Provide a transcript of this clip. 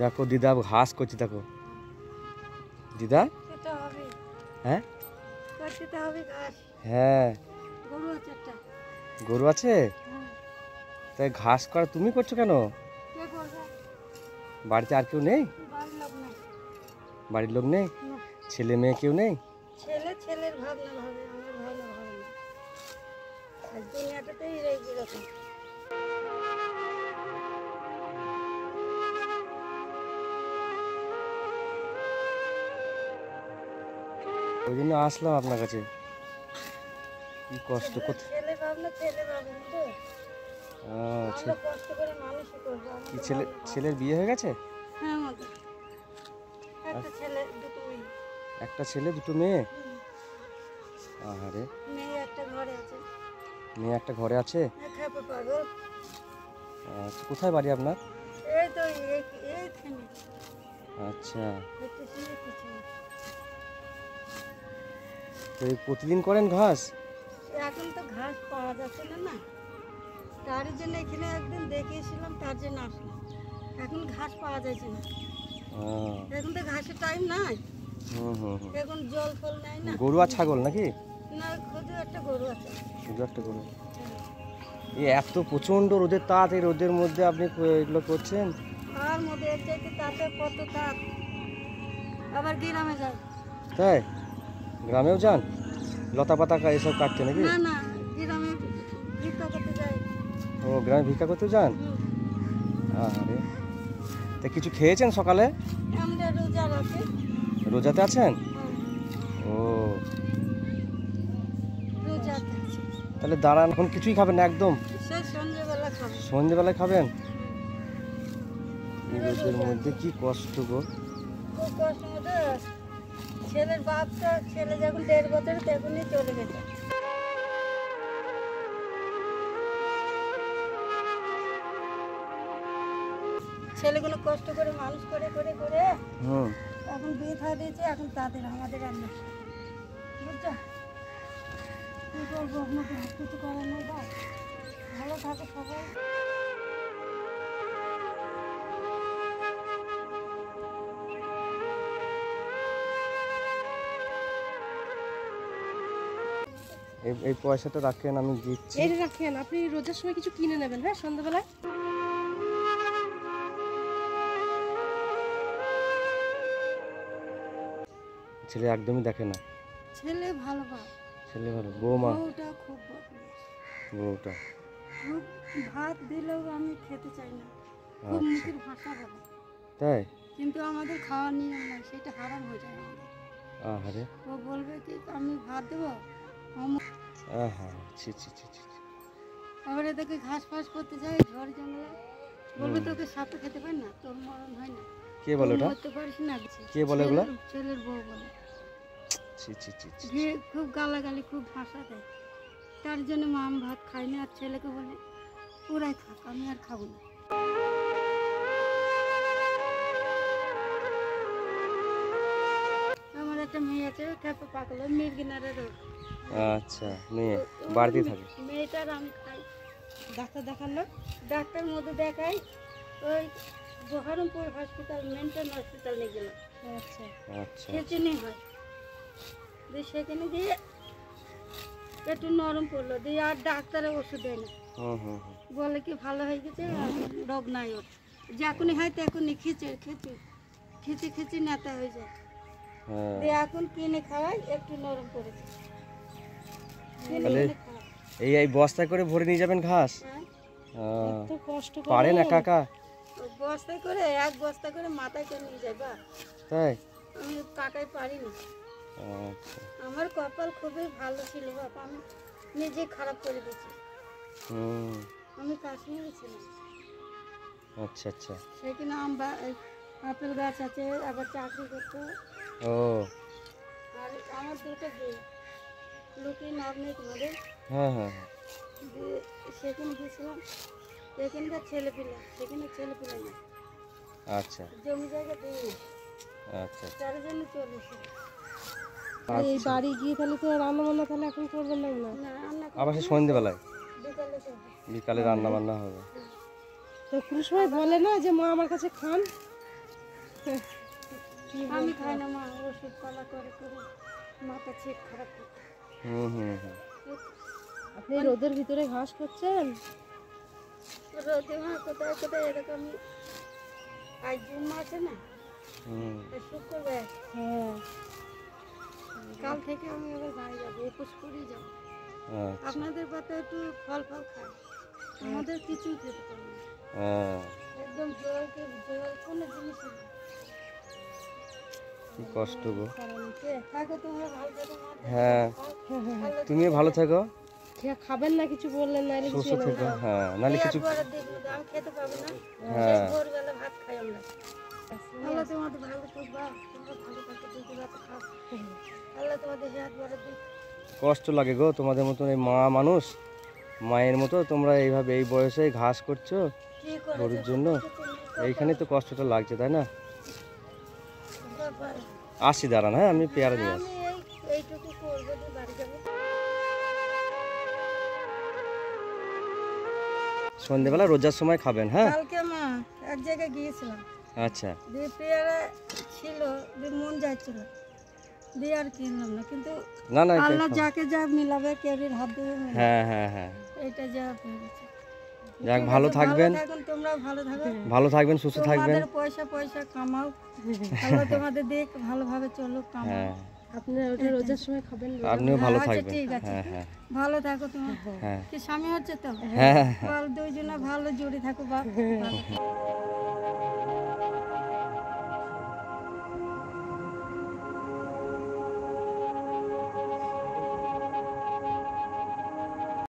দেখো দিদা ঘাস করছে, দেখো দিদা। হ্যাঁ হ্যাঁ, গরু আছে তাই ঘাস করা তুমি করছো কেন? বাড়িতে আর কেউ নেই? বাড়ির লোক নেই? ছেলে মেয়ে কেউ নেই? ছেলের ভাবনা ভাবে, আমার ভাবনা ভাবে না। আর দুনিয়াটাতেই এরকম। ওই জন্য আসলাম আপনার কাছে। কি কষ্ট করতে, ছেলে ভাবনা ছেলে ভাবে না তো। আমরা কষ্ট করে মানুষই করবো। কি ছেলের বিয়ে হয়ে গেছে? হ্যাঁ, আমাদের একটা ছেলে দুটো মেয়ে। একটা ছেলে দুটো মেয়ে? আরে মেয়ে একটা ঘরে আছে। মেয়ে একটা ঘরে আছে? খেপে পাগল। আচ্ছা, কোথায় বাড়ি আপনার? এই তো এইখানে। আচ্ছা, একটু শুনে কিছু তো এই প্রতিদিন করেন ঘাস? এখন তো ঘাস পাওয়া যাচ্ছে না, না তার জন্য এখানে একদিন দেখিয়েছিলাম, তার জন্য আসলাম। এখন ঘাস পাওয়া যাচ্ছে না, এখন তো ঘাসের টাইম নাই। এখন জল ফল নাই না। গরু আর ছাগল নাকি? না, শুধু একটা গরু আছে। শুধু একটা গরু? এই এত প্রচন্ড রোদের তাপ, এই রোদের মধ্যে আপনি এগুলো করছেন? আর মধ্যে এর চাইতে তাতে কত তাপ। আবার গ্রামে যাই। তাই? গ্রামেও যান লতা পাতা এসব কাটতে নাকি? না না, গ্রামে ভিক্ষা করতে যাই। ও, গ্রামে ভিক্ষা করতে যান? আরে, তা কিছু খেয়েছেন সকালে? আমরা রোজা রাখি। রোজাতে আছেন? ও, রোজাতে আছি। তাহলে দাঁড়ান, এখন কিছুই খাবেন না একদম? সেই সন্ধ্যেবেলা খাবো। সন্ধ্যেবেলায় খাবেন? এই রোদের মধ্যে কি কষ্ট গো। খুব কষ্ট মতো। ছেলের বাপটা, ছেলে যখন 1.5 বছর তখনই চলে গেছে। ছেলেগুলো কষ্ট করে মানুষ করে করে করে এখন বিয়ে থা দিয়েছে। এখন তাদের আমাদের রান্না বুঝছো, কি করবো, আপনাকে হাত কিছু করার নেই। বা ভালো থাকো সবাই। এই পয়সাটা রাখেন, আমি দিচ্ছি। এই রাখেন, আপনি রোজার সময় কিছু কিনে নেবেন। হ্যাঁ, সন্ধ্যাবেলায়। ছেলে একদমই দেখে না? ছেলে ভালো বাপ, ছেলে ভালো, বৌমা? বউটা খুব বদমাশ। বউটা খুব, ভাত দিলেও আমি খেতে চাই না, খুব মুখের ভাষা বলে। তাই? কিন্তু আমাদের খাওয়ার নিয়ম নাই, সেটা হারাম হয়ে যায় আমাদের। আহারে, ও বলবে কি আমি ভাত দেবো, আহা, ছি ছি ছি ছি। আবার এদেরকে ঘাস ফাঁস করতে যাই ঝড় জঙ্গলে, বলবে তোকে সাপে খেতে পারি না, তোর মরণ হয় না। কে বলে ওটা? করতে পারিস না। কে বলে ওগুলা? ছেলের বউ বলে। ছি ছি ছি ছি। খুব গালাগালি, খুব ভাষা দেয়। তার জন্য মা আমি ভাত খাই না। আর ছেলেকে বলে ওরাই থাক, আমি আর খাবো না। আমার একটা মেয়ে আছে, খেপে পাগল, মির্গিনারের। আচ্ছা, মেয়ে বাড়িতে থাকে? মেয়েটার আমি খাই। ডাক্তার দেখালো, ডাক্তার মধ্যে দেখাই ওই বহরমপুর হসপিটাল, মেন্টাল হসপিটাল নিয়ে গেলাম। আচ্ছা আচ্ছা, খেচুনি হয় দিয়ে, সেখানে দিয়ে একটু নরম পড়লো দিয়ে, আর ডাক্তারে ওষুধ দেয় না। বলে কি ভালো হয়ে গেছে, রোগ নাই ওর, যখনই হয় তখনই খিচে খিচে খিচে খিচে নেতা হয়ে যায়। দিয়ে এখন কিনে খাওয়াই, একটু নরম পড়েছে। এই বস্তায় করে ভরে নিয়ে যাবেন ঘাস? পারেন একা একা? বস্তায় করে, এক বস্তা করে মাথায় করে নিয়ে যায়। বা তাই? আমি কাকাই পারিনি। আমার কপাল খুবই ভালো ছিল বাবা, আমি নিজে খারাপ করে দিয়েছি। আমি কাশ্মীরে ছিলাম। আচ্ছা আচ্ছা, সেখানে আপেল গাছ আছে, আবার চাকরি করতো। ও, আর আমার দুটো বিয়ে, লোকের নাম নেই তোমাদের। হ্যাঁ হ্যাঁ, সেখানে গেছিলাম, এখানকার ছেলে পেলে, সেখানে ছেলে পেলে না। আচ্ছা, জমি জায়গা দিই, আচ্ছা, তার জন্য চলে এসেছি। এই বাড়ি গিয়ে তাহলে তো রান্না বান্না তাহলে এখন করবেন না? না, রান্না আবার সে সন্ধ্যেবেলায়? বিকালে করবো। বিকালে রান্না বান্না হবে। তো কোনো সময় বলে না যে মা আমার কাছে খান? আমি খাই না মা, ওষুধ পালা করে করে মাথা চেক খারাপ করতে। হুম হুম হুম। আপনি রোদের ভিতরে ঘাস করছেন? রোদে মা কোথায় কোথায় এরকম, আজ জুন মাসে না, হুম। শুক্রবার, হ্যাঁ। কাল থেকে আমি আবার বাড়ি যাবো, উপোস করেই যাবো। আচ্ছা। আপনাদের পাতে একটু ফল ফল খাই, আমাদের কিছুই খেতে পারবো না, হ্যাঁ, একদম জল কোনো জিনিস নেই। কি কষ্ট গো। থাকো তোমরা ভালো থাকো মা। হ্যাঁ, তুমিও ভালো থাকো, খাবেন না কিছু বললেন না, কিছু সুস্থ থেকো। হ্যাঁ, নাহলে কিছু। আমি খেতে পাবো না, হ্যাঁ। ভোরবেলা ভাত খাই আমরা। আল্লাহ তোমাদের ভালো থাকবা, তোমরা ভালো থাকো, দুটো রাত খাও, আল্লাহ তোমাদের হাত বড় দিক। কষ্ট লাগে গো, তোমাদের মতন এই মা মানুষ, মায়ের মতো তোমরা এইভাবে এই বয়সে ঘাস করছো কি করে গরুর জন্য, এইখানে তো কষ্টটা লাগছে, তাই না? বাবা, আসি, দাঁড়ান, হ্যাঁ, আমি পেয়ারা নিয়ে আমি আসি। এইটুকু করবো, দিয়ে বাড়ি যাবো। সন্ধ্যেবেলা রোজার সময় খাবেন, হ্যাঁ? কালকে মা এক জায়গায় গিয়েছিলাম, আচ্ছা। দিয়ে পেয়ারা ছিল, দিয়ে মন যাচ্ছিল, দিয়ে আর কিনলাম না, কিন্তু না না, আল্লাহ যাকে যা মিলাবে, কেউরির হাত দেবে মিলাবে। হ্যাঁ হ্যাঁ হ্যাঁ, এটা যা পেরেছে। যাক, ভালো থাকবেন, থাকুন, তোমরা ভালো থাকো, ভালো থাকবেন, সুস্থ থাকবেন। তোমাদের পয়সা কামাও, আল্লাহ তোমাদের দেখ ভালোভাবে চলো, কামাও। হ্যাঁ, আপনারা ওটা রোজার সময় খাবেন না? আপনিও ভালো আচ্ছা, থাকবেন। ঠিক আছে, হ্যাঁ হ্যাঁ ভালো থাকো তোমার। হ্যাঁ কি স্বামী হচ্ছে তো? হ্যাঁ। দুইজনে ভালো জুড়ে থাকো, বাপ।